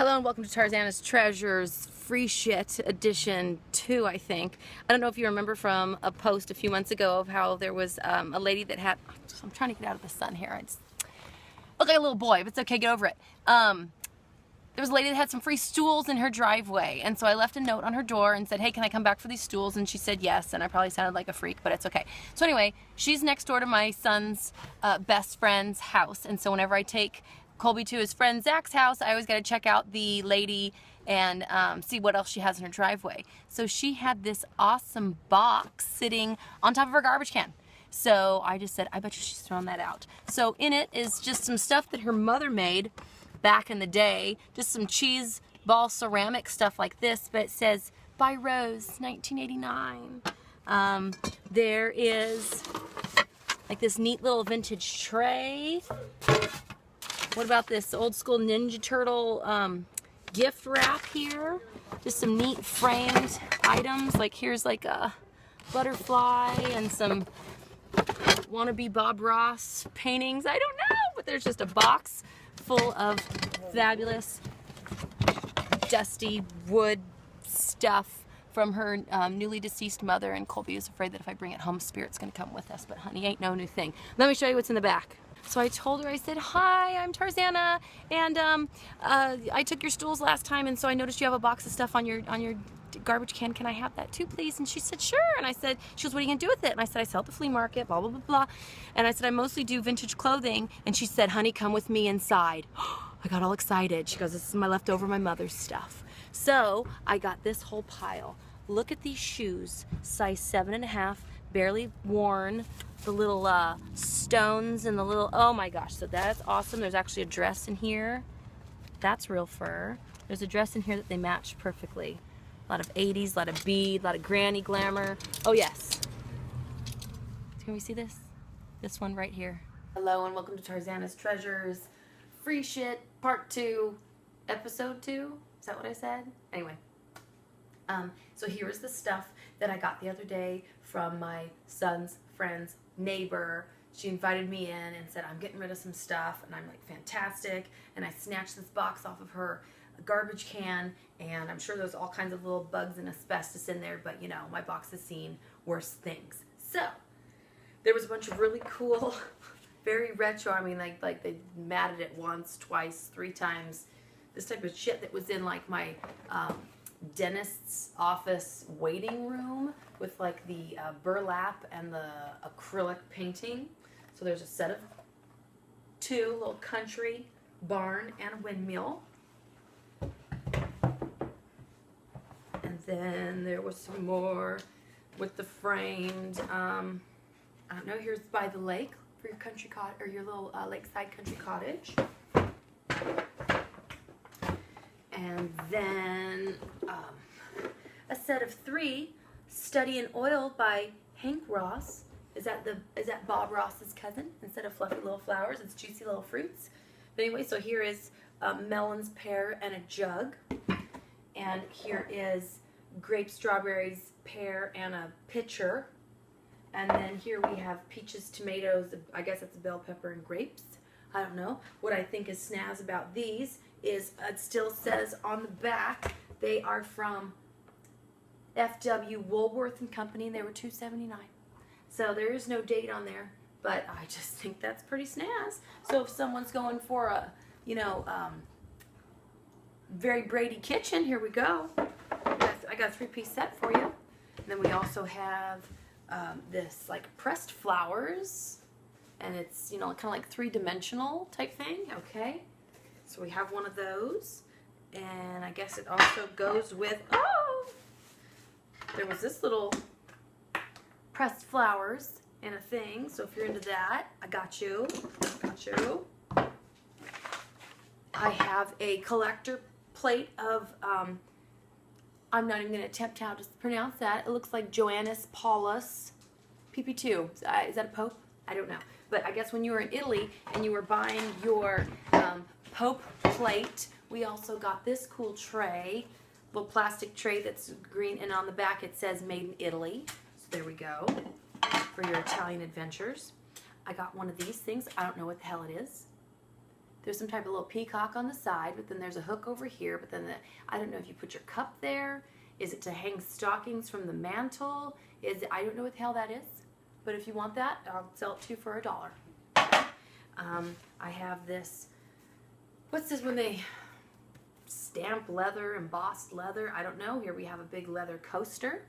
Hello and welcome to Tarzanna's Treasures Free Shit Edition 2, I think. I don't know if you remember from a post a few months ago of how there was a lady that had... I'm trying to get out of the sun here. I just look like a little boy, but it's okay, get over it. There was a lady that had some free stools in her driveway, and so I left a note on her door and said, hey, can I come back for these stools? And she said yes, and I probably sounded like a freak, but it's okay. So anyway, she's next door to my son's best friend's house, and so whenever I take Colby to his friend Zach's house, I always got to check out the lady and see what else she has in her driveway. So she had this awesome box sitting on top of her garbage can. So I just said, I bet you she's throwing that out. So in it is just some stuff that her mother made back in the day, just some cheese ball ceramic stuff like this, but it says, by Rose, 1989. There is like this neat little vintage tray. What about this old school Ninja Turtle gift wrap here? Just some neat framed items. Like here's like a butterfly and some wannabe Bob Ross paintings. I don't know, but there's just a box full of fabulous dusty wood stuff from her newly deceased mother, and Colby is afraid that if I bring it home, Spirit's gonna come with us, but honey, ain't no new thing. Let me show you what's in the back. So I told her, I said, hi, I'm Tarzanna, and I took your stools last time, and so I noticed you have a box of stuff on your garbage can. Can I have that too, please? And she said, sure. And I said, she goes, what are you gonna do with it? And I said, I sell at the flea market, blah, blah, blah, blah. And I said, I mostly do vintage clothing. And she said, honey, come with me inside. I got all excited. She goes, this is my leftover, my mother's stuff. So I got this whole pile. Look at these shoes, size 7.5, barely worn. The little stones and the little, oh my gosh, so that's awesome. There's actually a dress in here. That's real fur. There's a dress in here that they match perfectly. A lot of 80s, a lot of bead, a lot of granny glamour. Oh yes. Can we see this? This one right here. Hello and welcome to Tarzanna's Treasures Free Shit Part 2, Episode 2. Is that what I said? Anyway. So here is the stuff that I got the other day from my son's friend's neighbor. She invited me in and said, I'm getting rid of some stuff, and I'm like, fantastic. And I snatched this box off of her garbage can, and I'm sure there's all kinds of little bugs and asbestos in there, but you know, my box has seen worse things. So there was a bunch of really cool, very retro, I mean like they matted it once, twice, 3 times, this type of shit that was in like my dentist's office waiting room with like the burlap and the acrylic painting. So there's a set of 2, little country barn and a windmill. And then there was some more with the framed, I don't know, here's by the lake for your country cottage, or your little lakeside country cottage. And then a set of 3, Study in Oil by Hank Ross. Is that Bob Ross's cousin? Instead of fluffy little flowers, it's juicy little fruits. But anyway, so here is melons, pear, and a jug. And here is grape, strawberries, pear, and a pitcher. And then here we have peaches, tomatoes, I guess it's a bell pepper, and grapes. I don't know. What I think is snaz about these is it still says on the back they are from F.W. Woolworth and Company, and they were $2.79. So there is no date on there, but I just think that's pretty snaz. So if someone's going for a, you know, very Brady kitchen, here we go. I got a 3-piece set for you. And then we also have this like pressed flowers, and it's, you know, kind of like 3-dimensional type thing. Okay, so we have one of those, and I guess it also goes with, oh, there was this little pressed flowers in a thing, so if you're into that, I got you. I have a collector plate of, I'm not even going to attempt how to pronounce that. It looks like Joannes Paulus PP2. Is that a Pope? I don't know. But I guess when you were in Italy and you were buying your Pope plate, we also got this cool tray, little plastic tray that's green, and on the back it says Made in Italy. So there we go, for your Italian adventures. I got one of these things. I don't know what the hell it is. There's some type of little peacock on the side, but then there's a hook over here. But then I don't know if you put your cup there. Is it to hang stockings from the mantle? I don't know what the hell that is. But if you want that, I'll sell it to you for $1. I have this, what's this when they stamp leather, embossed leather? I don't know. Here we have a big leather coaster.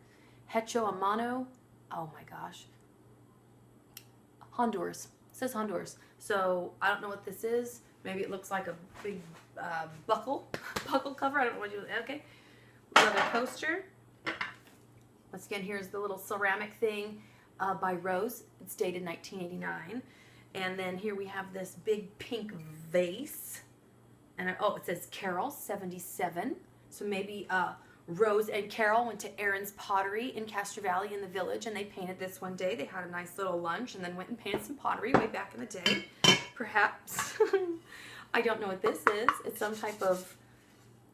Hecho a mano. Oh my gosh. Honduras. It says Honduras. So I don't know what this is. Maybe it looks like a big buckle cover. I don't know what you, okay. Leather coaster. Once again, here's the little ceramic thing by Rose. It's dated 1989. And then here we have this big pink vase. And oh, it says Carol 77. So maybe Rose and Carol went to Aaron's Pottery in Castro Valley in the Village, and they painted this one day. They had a nice little lunch and then went and painted some pottery way back in the day. Perhaps. I don't know what this is. It's some type of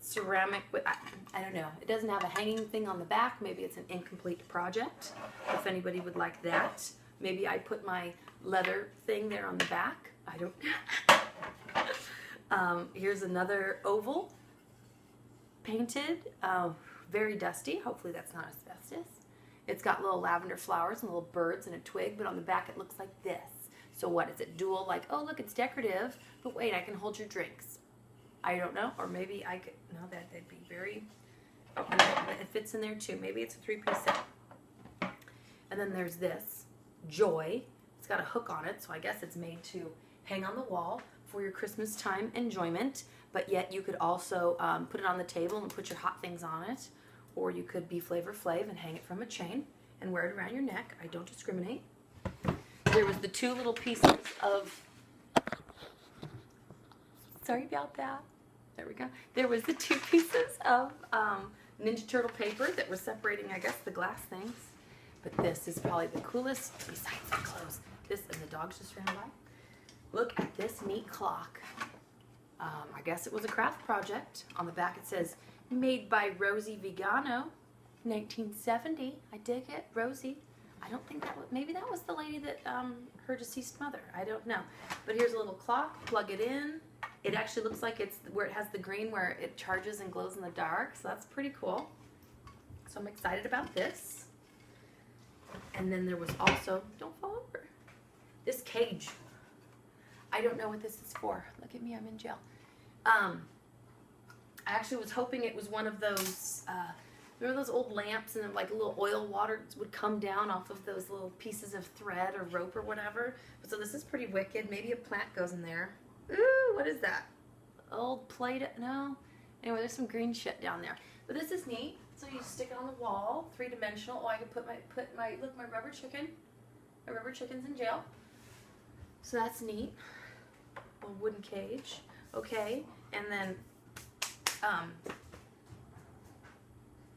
ceramic, I don't know. It doesn't have a hanging thing on the back. Maybe it's an incomplete project. If anybody would like that. Maybe I put my leather thing there on the back. I don't. Here's another oval. Painted. Very dusty. Hopefully that's not asbestos. It's got little lavender flowers and little birds and a twig, but on the back it looks like this. So what is it? Dual, like, oh look, it's decorative, but wait, I can hold your drinks. I don't know, or maybe I could, no, that'd be very, oh, it fits in there too. Maybe it's a 3-piece set. And then there's this, Joy. It's got a hook on it, so I guess it's made to hang on the wall for your Christmas time enjoyment, but yet you could also put it on the table and put your hot things on it, or you could be Flavor Flav and hang it from a chain and wear it around your neck. I don't discriminate. There was the 2 little pieces of, sorry about that. There we go. There was the 2 pieces of Ninja Turtle paper that were separating, I guess, the glass things. But this is probably the coolest, besides the clothes. This, and the dogs just ran by. Look at this neat clock. I guess it was a craft project. On the back it says, made by Rosie Vigano, 1970. I dig it, Rosie. I don't think that was, maybe that was the lady that, her deceased mother. I don't know. But here's a little clock, plug it in. It actually looks like it's where it has the green where it charges and glows in the dark. So that's pretty cool. So I'm excited about this. And then there was also, don't fall over, this cage. I don't know what this is for. Look at me, I'm in jail. I actually was hoping it was one of those, remember those old lamps and then like a little oil water would come down off of those little pieces of thread or rope or whatever. So this is pretty wicked. Maybe a plant goes in there. Ooh, what is that? Old plate, no. Anyway, there's some green shit down there. But this is neat. So you stick it on the wall, 3-dimensional. Oh, I could put my, look, my rubber chicken. My rubber chicken's in jail. So that's neat. A wooden cage. Okay, and then,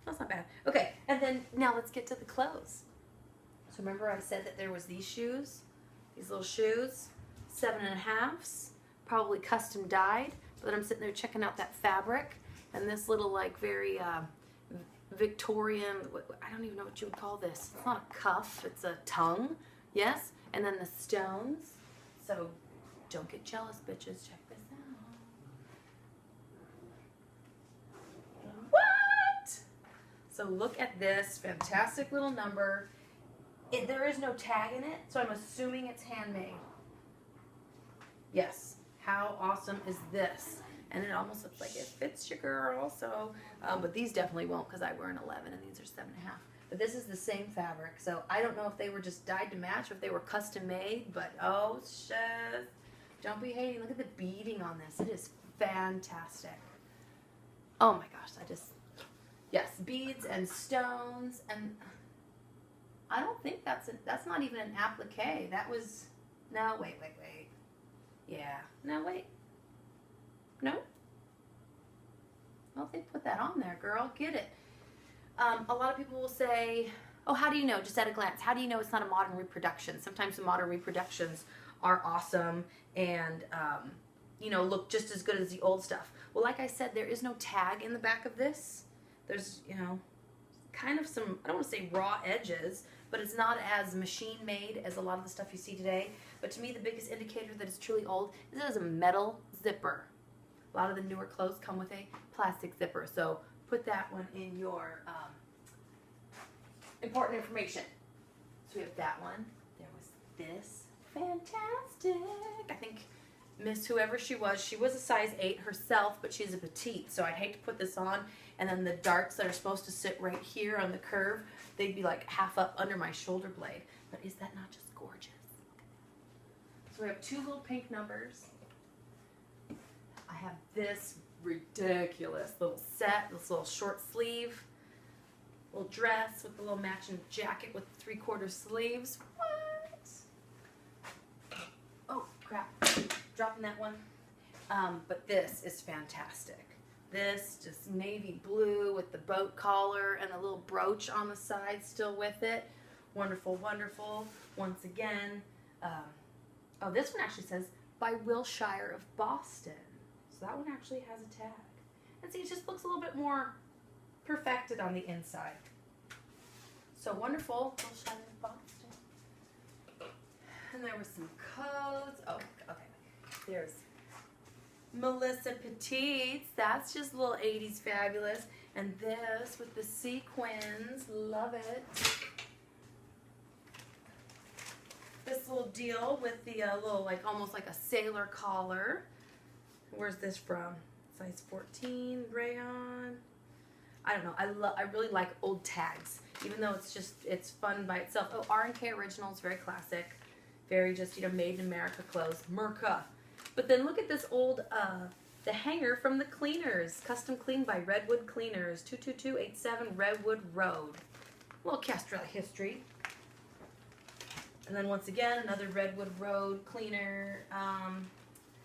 that's not bad. Okay, and then now let's get to the clothes. So remember I said that there was these shoes, these little shoes, 7.5s, probably custom dyed. But then I'm sitting there checking out that fabric and this little like very Victorian, I don't even know what you would call this. It's not a cuff, it's a tongue, yes. And then the stones. So don't get jealous, bitches. Check this out. What? So look at this fantastic little number. There is no tag in it, so I'm assuming it's handmade. Yes. How awesome is this? And it almost looks like it fits your girl. So, but these definitely won't because I wear an 11 and these are 7.5. But this is the same fabric. So I don't know if they were just dyed to match or if they were custom made. But oh shit. Don't be hating. Look at the beading on this. It is fantastic. Oh my gosh. Yes, beads and stones. And I don't think that's not even an applique. That was, no, wait. Yeah, no, wait. No? Well, they put that on there, girl. Get it. A lot of people will say, oh, how do you know? Just at a glance. How do you know it's not a modern reproduction? Sometimes the modern reproductions are awesome and, you know, look just as good as the old stuff. Well, like I said, there is no tag in the back of this. There's, you know, kind of some, I don't want to say raw edges, but it's not as machine made as a lot of the stuff you see today. But to me, the biggest indicator that it's truly old is it has a metal zipper. A lot of the newer clothes come with a plastic zipper, so put that one in your important information. So we have that one. There was this. Fantastic. I think Miss whoever she was a size 8 herself, but she's a petite, so I'd hate to put this on and then the darts that are supposed to sit right here on the curve, they'd be like half up under my shoulder blade. But is that not just gorgeous? So we have 2 little pink numbers. I have this ridiculous little set, this little short sleeve, little dress with a little matching jacket with 3/4 sleeves. What? Oh, crap. Dropping that one. But this is fantastic. This just navy blue with the boat collar and a little brooch on the side still with it. Wonderful, wonderful. Once again, oh, this one actually says by Wilshire of Boston. So that one actually has a tag. And see, it just looks a little bit more perfected on the inside. So wonderful, Wilshire of Boston. And there were some codes. Oh, okay. There's Melissa Petites. That's just a little 80s fabulous. And this with the sequins. Love it. This little deal with the little, like, almost like a sailor collar. Where's this from? Size 14, rayon. I don't know. I really like old tags, even though it's fun by itself. Oh, R&K Originals, very classic. Very just, you know, made in America clothes. Merca. But then look at this old, the hanger from the Cleaners. Custom cleaned by Redwood Cleaners. 22287 Redwood Road. A little Castrell history. And then once again, another Redwood Road cleaner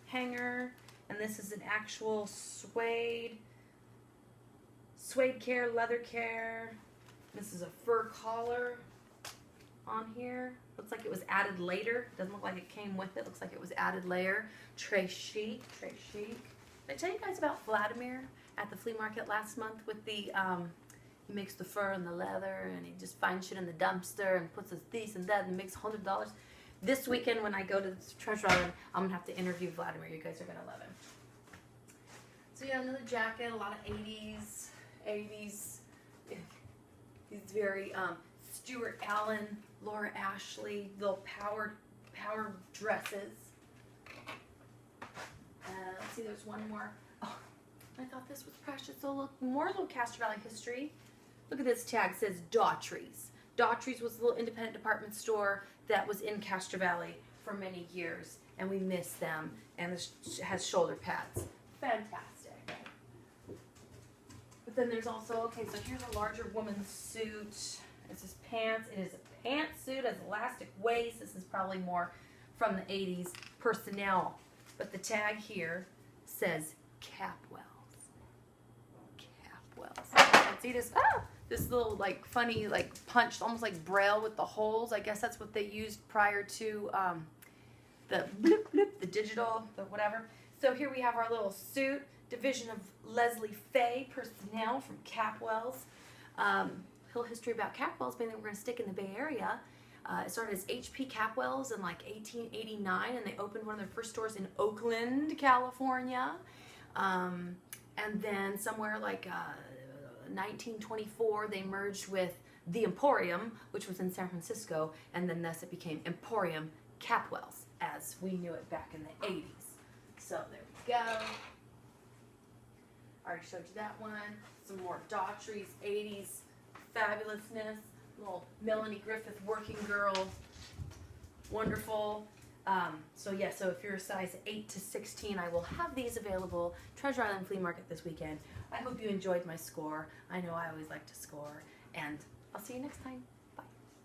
hanger. And this is an actual suede care, leather care. This is a fur collar on here. Looks like it was added later. Doesn't look like it came with it. Looks like it was added later. Très chic, très chic. Did I tell you guys about Vladimir at the flea market last month with the, he makes the fur and the leather and he just finds shit in the dumpster and puts this and that and makes $100. This weekend when I go to the Treasure Island, I'm going to have to interview Vladimir. You guys are going to love him. So yeah, another jacket, a lot of 80s. These very Stuart Allen, Laura Ashley, little power dresses. Let's see, there's one more. Oh, I thought this was precious. So look, more little Castro Valley history. Look at this tag. It says Daughtry's. Daughtry's was a little independent department store that was in Castro Valley for many years, and we miss them. And this has shoulder pads. Fantastic. But then there's also, okay, so here's a larger woman's suit. This is pants. It is a pantsuit, has elastic waist. This is probably more from the 80s personnel. But the tag here says Capwells. Capwells. And see this? Ah! This little, like, funny, like, punched, almost like braille with the holes. I guess that's what they used prior to the bloop, bloop, the digital, the whatever. So here we have our little suit. Division of Leslie Fay personnel from Capwells. Little history about Capwells, being that we're going to stick in the Bay Area. It started as HP Capwells in like 1889, and they opened one of their first stores in Oakland, California. And then somewhere like 1924, they merged with the Emporium, which was in San Francisco, and then thus it became Emporium Capwells, as we knew it back in the 80s. So there we go. I already showed you that one. Some more Daughtry's 80s fabulousness. Little Melanie Griffith working girl. Wonderful. So yeah, so if you're a size 8 to 16, I will have these available. Treasure Island Flea Market this weekend. I hope you enjoyed my score. I know I always like to score. And I'll see you next time.